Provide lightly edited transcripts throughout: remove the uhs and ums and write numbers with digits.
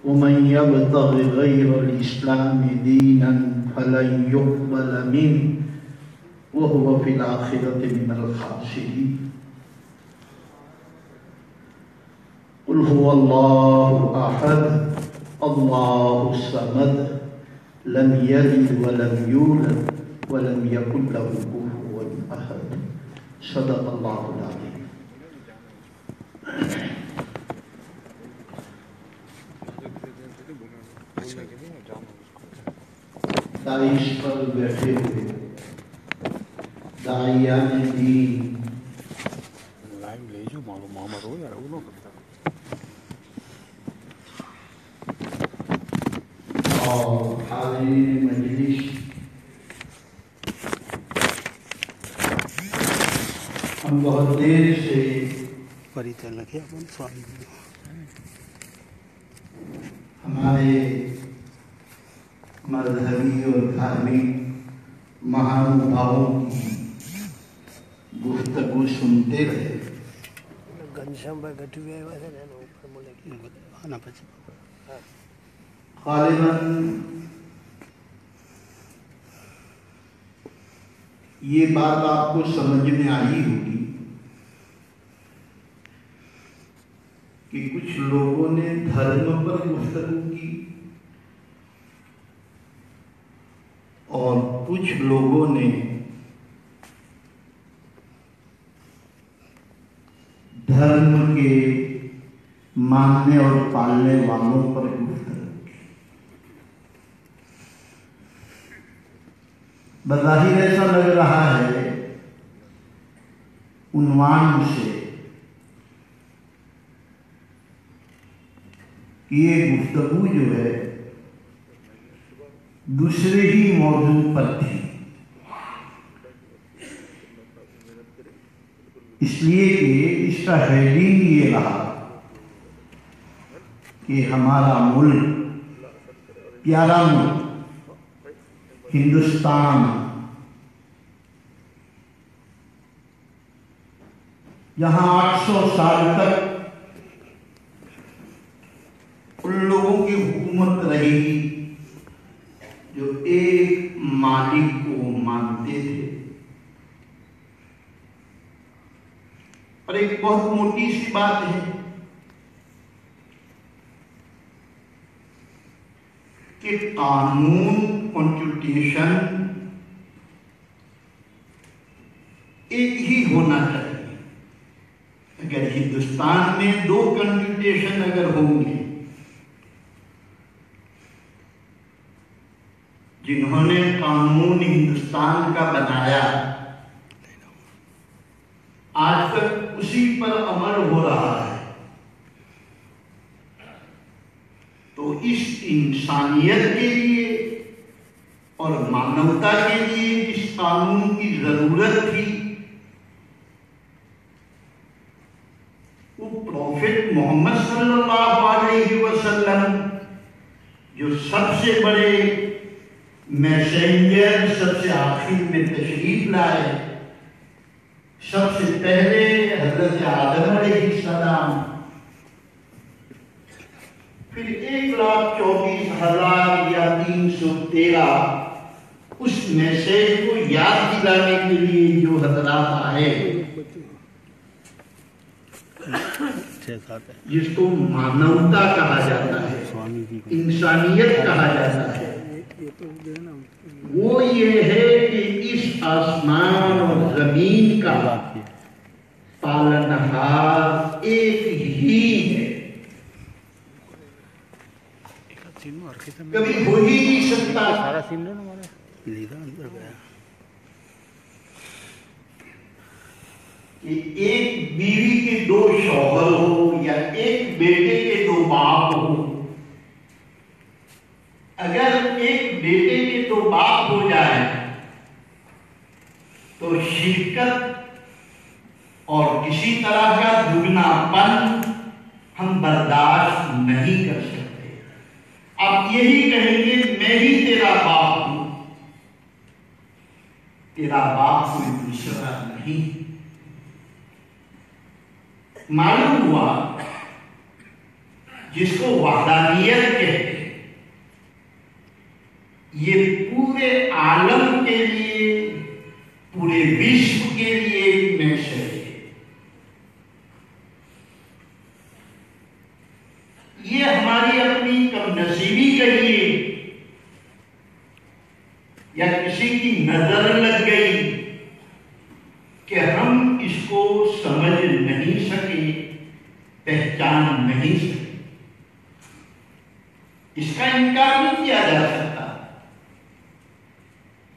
ومن يبتغ غير الإسلام دينا فلن يقبل منه وهو في الآخرة من الخاسرين. قل هو الله أحد الله الصمد لم يلد ولم يولد ولم يكن له كفوا أحد. صدق الله العظيم. داعش پر بیٹھے ہوئے داعیان دین اور حاضرین مجلس، ہم بہت دیر سے ہمارے مذہبی اور دھارمک مہانبھاؤں کی گفتگو سنتے رہے. غالباً یہ بات آپ کو سمجھ میں آئی ہوگی کہ کچھ لوگوں نے دھرم پر گفتگو کی اور کچھ لوگوں نے دھرم کے ماننے اور پالنے والوں پر گفتگو کی. بظاہر ایسا لگ رہا ہے عنوان سے کہ یہ گفتگو جو ہے دوسرے ہی موضوع پر تھی، اس لیے کہ اس کا ہیڈنگ یہ رہا کہ ہمارا ملک، پیارا ملک ہندوستان، جہاں 800 سال تک ان لوگوں کی حکومت رہی جو ایک مالک کو مانتے تھے. اور ایک بہت موٹی سی بات ہے کہ قانون، کانسٹیٹیوشن ایک ہی ہونا چاہیے. اگر ہندوستان میں 2 کانسٹیٹیوشن اگر ہوں گے، جنہوں نے قانون ہندوستان کا بنایا آج تک اسی پر عمل ہو رہا ہے، تو اس انسانیت کے لیے اور مانوتا کے لیے جس قانون کی ضرورت تھی وہ پروفٹ محمد صلی اللہ علیہ وسلم، جو سب سے بڑے میسنجر، سب سے آخر میں تشریف لائے، سب سے پہلے حضرت آدم علیہ السلام، پھر 1,24,000 یا 313 اس میسیج کو یاد دلانے کے لیے جو حضرات آئے، جس کو مانوتا کہا جاتا ہے، انسانیت کہا جاتا ہے، وہ یہ ہے کہ اس آسمان اور زمین کا پالنہار ایک ہی ہے، کبھی ہو ہی نہیں سکتا کہ ایک بیوی کے 2 شوہر ہو یا ایک بیٹے کے 2 باپ ہو. اگر ایک بیٹے کے 2 باپ ہو جائے تو شرکت اور کسی طرح کا دگنا پن ہم برداشت نہیں کر سکتے. آپ یہی کہیں گے میں ہی تیرا باپ ہوں، تیرا باپ کوئی دوسرا نہیں. معلوم ہوا جس کو وحدانیت کہتے ہیں، یہ پورے عالم کے لیے، پورے وشو کے لیے ایک میسج ہے۔ یہ ہماری اپنی کم نصیبی کہیے یا کسی کی نظر لگ گئی کہ ہم اس کو سمجھ نہیں سکے، پہچان نہیں سکے، اس کا انکار نہیں کیا جا سکتا۔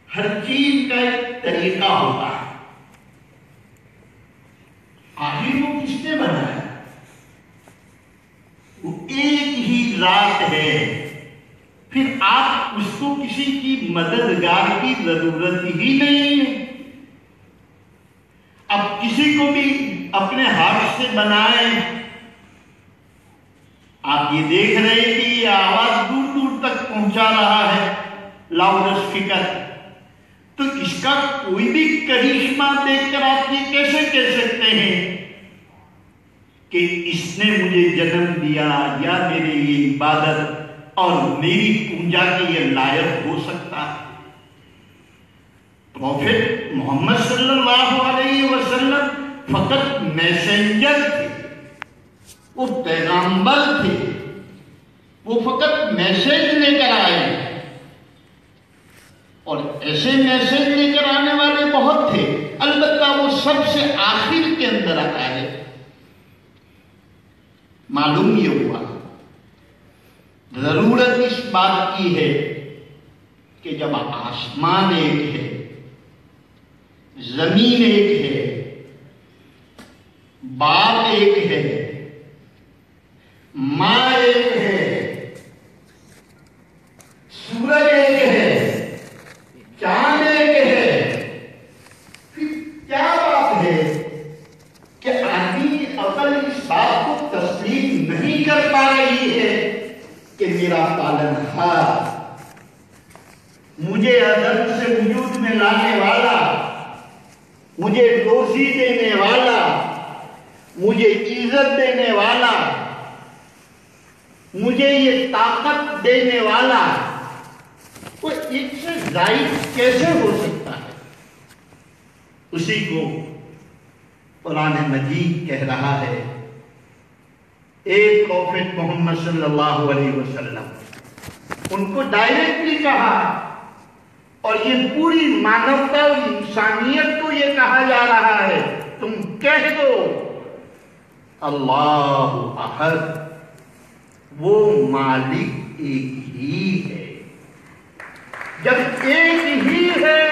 ہر چیز کا ایک طریقہ ہوتا ہے۔ آخر وہ کس نے بنایا؟ وہ ایک ہی ذات ہے، پھر آپ اس کو کسی کی مددگار کی ضرورت ہی نہیں ہے۔ اب کسی کو بھی اپنے ہاتھ سے بنائیں، آپ یہ دیکھ رہے ہیں کہ یہ آواز دور دور تک پہنچا رہا ہے لاؤڈ اسپیکر، تو اس کا کوئی بھی کرشمہ دیکھ کر آپ یہ کیسے کہہ سکتے ہیں کہ اس نے مجھے جنم دیا یا میرے یہ عبادت اور میری پوجا کے یہ لائق ہو سکتا ہے؟ پروفیٹ محمد صلی اللہ علیہ وسلم فقط میسنجر تھے، وہ پیغامبر تھے، وہ فقط میسج لے کر آئے، اور ایسے میسج لے کر آنے والے بہت تھے، البتہ وہ سب سے آخر کے اندر آئے۔ معلوم یہ ہوا ضرورت اس بات کی ہے کہ جب آسمان ایک ہے، زمین ایک ہے، باپ ایک ہے، ماں ایک ہے، سورج ایک ہے، چاند ایک ہے، پھر کیا بات ہے کہ آدمی عقل اس بات کو تسلیم نہیں کر پا رہی ہے کہ میرا پالنہار، مجھے عدم سے وجود میں لانے والا، مجھے روزی دینے والا، مجھے عزت دینے والا، مجھے یہ طاقت دینے والا، وہ ایک سے زائد کیسے ہو سکتا ہے؟ اسی کو قرآن مجید کہہ رہا ہے۔ ایک پروفیٹ محمد صلی اللہ علیہ وسلم، ان کو ڈائریکٹلی کہا، اور یہ پوری مانوتا اور انسانیت کو یہ کہا جا رہا ہے، تم کہہ دو اللہ احد، وہ مالک ایک ہی ہے۔ جب ایک ہی ہے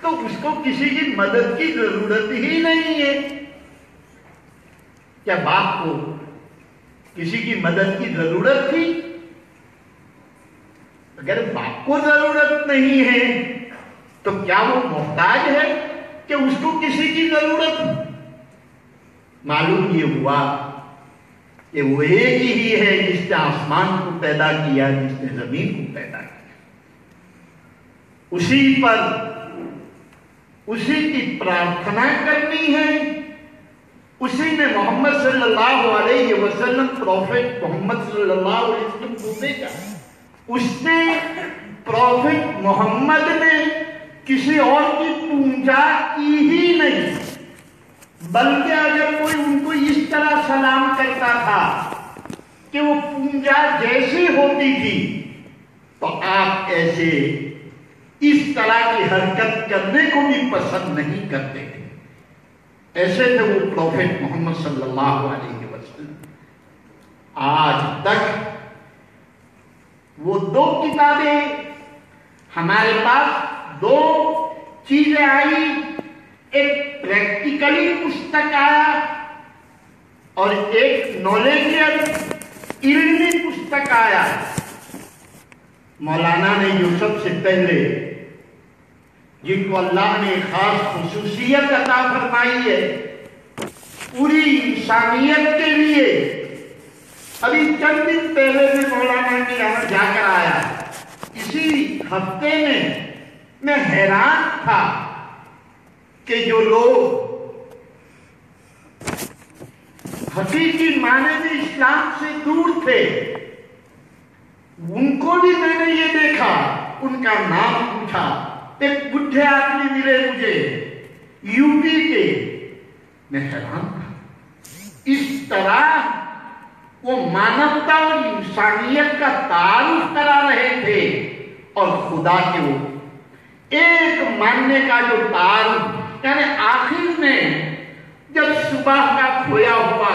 تو اس کو کسی کی مدد کی ضرورت ہی نہیں ہے۔ کیا باپ کو کسی کی مدد کی ضرورت تھی؟ اگر باپ کو ضرورت نہیں ہے تو کیا وہ محتاج ہے کہ اس کو کسی کی ضرورت؟ معلوم یہ ہوا کہ وہ ایک ہی ہے جس نے آسمان کو پیدا کیا، جس نے زمین کو پیدا کیا، اسی پر اسی کی پرارتھنا کرنی ہے۔ اسی نے محمد صلی اللہ علیہ وسلم، پروفیٹ محمد صلی اللہ علیہ وسلم کو بھیجا۔ اس نے، پروفیٹ محمد نے کسی اور کی پوجا کی ہی نہیں، بلکہ اگر کوئی ان کو اس طرح سلام کرتا تھا کہ وہ پوجا جیسی ہوتی تھی، تو آپ ایسے اس طرح کی حرکت کرنے کو بھی پسند نہیں کرتے تھے۔ ایسے تھے وہ پروفیٹ محمد صلی اللہ علیہ وسلم۔ آج تک وہ دو کتابیں ہمارے پاس، دو چیزیں آئی، ایک پریکٹیکلی پستک آیا اور ایک نالجیبل علمی پستک آیا۔ مولانا نے جو سب سے پہلے، جن کو اللہ نے خاص خصوصیت عطا فرمائی ہے پوری انسانیت کے لیے، ابھی چند دن پہلے میں مولانا کی یہاں جا کر آیا، اسی ہفتے میں حیران تھا کہ جو لوگ حقیقی معنی میں اسلام سے دور تھے، ان کو بھی میں نے یہ دیکھا، ان کا نام پوچھا، ایک بڈھے آدمی ملے مجھے یو پی کے، میں حیران تھا، اس طرح وہ مانوتا اور انسانیت کا تعارف کرا رہے تھے، اور خدا کے وہ ایک ماننے کا جو تعارف، یعنی آخر میں جب صبح کا کھویا ہوا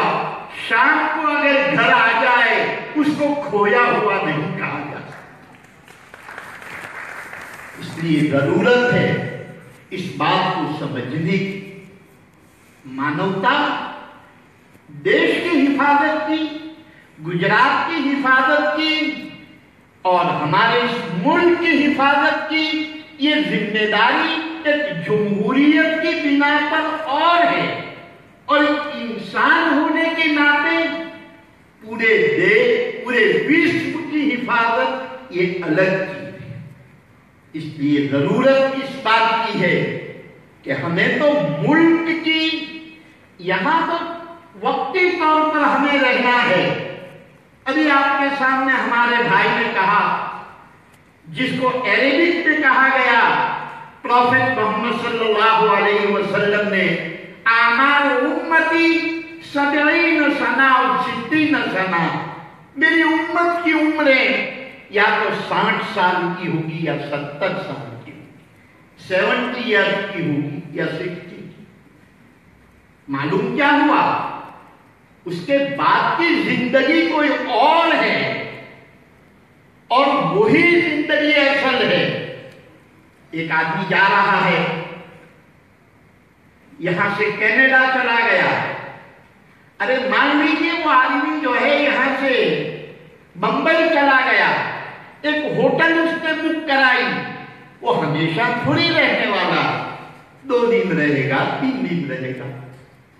شام کو اگر گھر آ جائے اس کو کھویا ہوا نہیں کہا جا سکتا۔ اس لیے ضرورت ہے اس بات کو سمجھنے کی، مانوتا دیش کی حفاظت کی، گجرات کی حفاظت کی، اور ہمارے اس ملک کی حفاظت کی، یہ ذمہ داری ایک جمہوریت کی بنا پر اور ہے، اور انسان ہونے کے ناطے پورے دیش، پورے وشو کی حفاظت یہ الگ چیز ہے۔ اس لیے ضرورت اس بات کی ہے کہ ہمیں تو ملک کی، یہاں تو وقتی طور پر ہمیں رہنا ہے۔ ابھی آپ کے سامنے ہمارے بھائی نے کہا، جس کو عربک میں کہا گیا، پروفیٹ محمد صلی اللہ علیہ وسلم نے اعمار امتی 70 سنہ اور 60 سنہ، میری امت کی عمریں یا تو 60 سال کی ہوگی یا 70 سال کی ہوگی، 70 ایئرز کی ہوگی یا 60 کی۔ معلوم کیا ہوا؟ اس کے بعد کی زندگی کوئی اور ہے، اور وہی زندگی اصل ہے۔ ایک آدمی جا رہا ہے، یہاں سے کینیڈا چلا گیا، ارے مان لیجیے وہ آدمی جو ہے یہاں سے بمبئی چلا گیا، ایک ہوٹل اس نے بک کرائی، وہ ہمیشہ تھوڑی رہنے والا، 2 دن رہے گا، 3 دن رہے گا،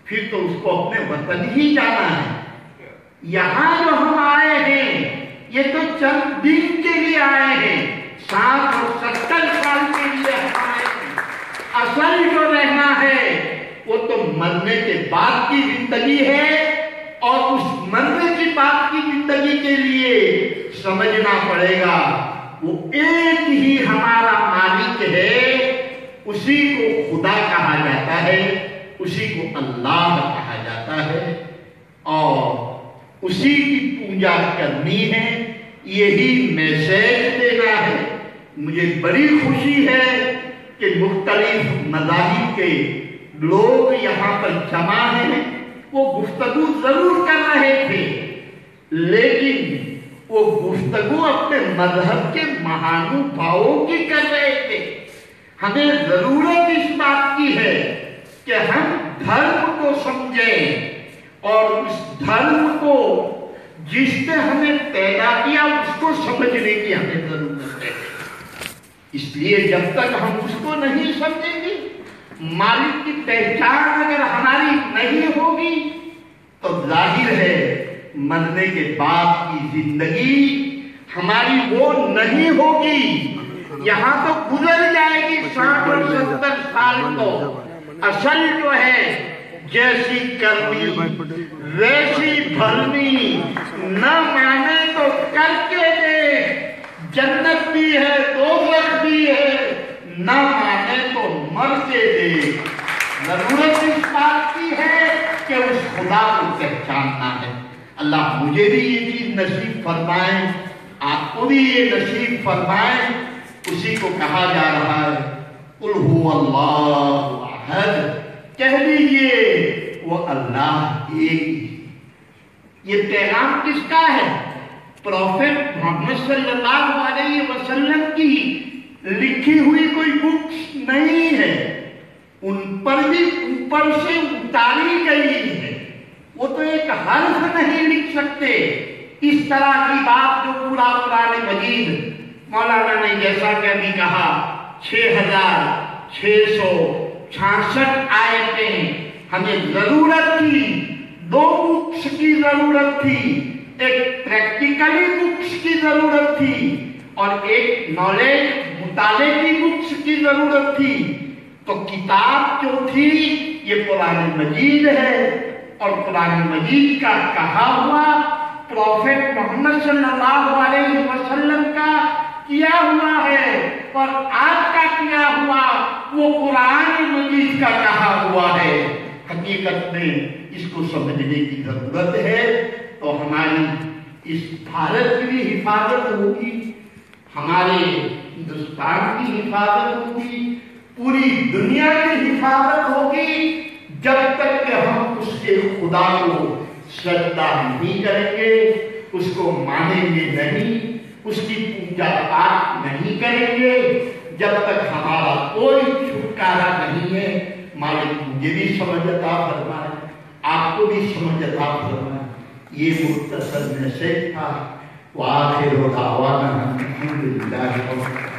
پھر تو اس کو اپنے وطن ہی جانا ہے۔ یہاں جو ہم آئے ہیں یہ تو چند دن کے لیے آئے ہیں، 60 اور 70 سال کے لیے ہم آئے ہیں۔ اصل جو رہنا ہے وہ تو مرنے کے بعد کی زندگی ہے، اور اس مرنے کے بعد کی زندگی کے لیے سمجھنا پڑے گا وہ ایک ہی ہمارا مالک ہے، اسی کو خدا کہا جاتا ہے، اسی کو اللہ کہا جاتا ہے، اور اسی کی پوجا کرنی ہے، یہی میسیج دینا ہے۔ مجھے بڑی خوشی ہے کہ مختلف مذاہب کے لوگ یہاں پر جمع ہیں، وہ گفتگو ضرور کر رہے تھے، لیکن وہ گفتگو اپنے مذہب کے مہانوبھاؤں کی کر رہے تھے۔ ہمیں ضرورت اس بات کی ہے کہ ہم دھرم کو سمجھیں، اور اس دھرم کو جس نے ہمیں پیدا کیا اس کو سمجھنے کی ہمیں ضرورت ہے۔ اس لیے جب تک ہم اس کو نہیں سمجھیں گے، مالک کی پہچان اگر ہماری نہیں ہوگی، تو ظاہر ہے مرنے کے بعد کی زندگی ہماری وہ نہیں ہوگی۔ یہاں تو گزر جائے گی 60 اور 70 سال، تو اصل جو ہے جیسی کرنی ویسی بھرنی، نہ مانے تو کر کے دے، جنت بھی ہے دوزخ بھی ہے، نہ مانے تو مر کے دے۔ ضرورت اس بات کی ہے کہ اس خدا کو پہچاننا ہے۔ اللہ مجھے بھی یہ چیز نصیب فرمائے، آپ کو بھی یہ نصیب فرمائے۔ اسی کو کہا جا رہا ہے قل هو اللہ احد، کہہ دیجئے وہ اللہ ایک ہی۔ یہ پیغام کس کا ہے؟ پروفیٹ محمد صلی اللہ علیہ وسلم کی لکھی ہوئی کوئی بکس نہیں ہے، ان پر بھی اوپر سے اتاری گئی ہے، وہ تو ایک حرف نہیں لکھ سکتے۔ اس طرح کی بات جو پورا قرآن مجید مولانا نے جیسا کہ ابھی کہا 6666 آیتیں، ہمیں ضرورت تھی 2 بکس کی ضرورت تھی، ایک پریکٹیکلی بکس کی ضرورت تھی اور ایک نالج مطالعے کی بکس کی ضرورت تھی۔ تو کتاب جو تھی یہ قرآن مجید ہے، اور قرآن مجید کا کہا ہوا، پروفیٹ محمد صلی اللہ علیہ وسلم کا کیا ہوا ہے، اور آپ کا کیا ہوا وہ قرآن مجید کا کہا ہوا ہے۔ حقیقت میں اس کو سمجھنے کی ضرورت ہے، تو ہماری اس بھارت کی بھی حفاظت ہوگی، ہمارے ہندوستان کی حفاظت ہوگی، پوری دنیا کی حفاظت ہوگی، جب تک کہ ہم اس کے خدا کو سجدہ نہیں کریں گے، اس کو مانیں گے نہیں، اس کی پوجا پاٹ نہیں کریں گے، جب تک ہمارا کوئی چھٹکارا نہیں ہے۔ مالک مجھے بھی سمجھ عطا فرمائے، آپ کو بھی سمجھ عطا فرمائے۔ یہ مختصر میسج تھا۔ وآخر دعوانا الحمدللہ۔